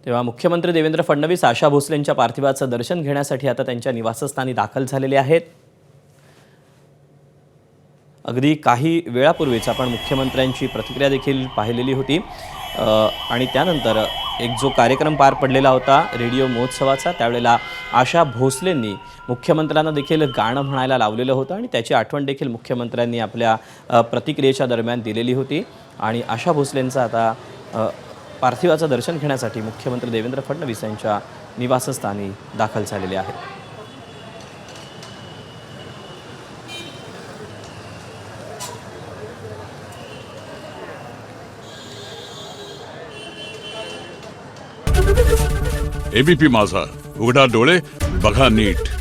तेव्हा मुख्यमंत्री देवेंद्र फडणवीस आशा भोसलेंच्या पार्थिवाचं दर्शन घेण्यासाठी आता त्यांच्या निवासस्थानी दाखल झालेले आहेत। अगदी काही वेळापूर्वीच आपण मुख्यमंत्र्यांची प्रतिक्रिया देखील पाहिलेली होती आणि त्यानंतर एक जो कार्यक्रम पार पडलेला होता रेडिओ महोत्सवाचा, त्यावेळेला आशा भोसलेंनी मुख्यमंत्र्यांना देखील गाणं म्हणायला लावलेलं होतं आणि त्याची आठवण देखील मुख्यमंत्र्यांनी आपल्या प्रतिक्रियेच्या दरम्यान दिलेली होती। आणि आशा भोसलेंचं आता पार्थिवाचं दर्शन घेण्यासाठी मुख्यमंत्री देवेंद्र फडणवीस यांच्या निवासस्थानी दाखल झालेले आहेत। एबीपी माझा, उघडा डोळे बघा नीट।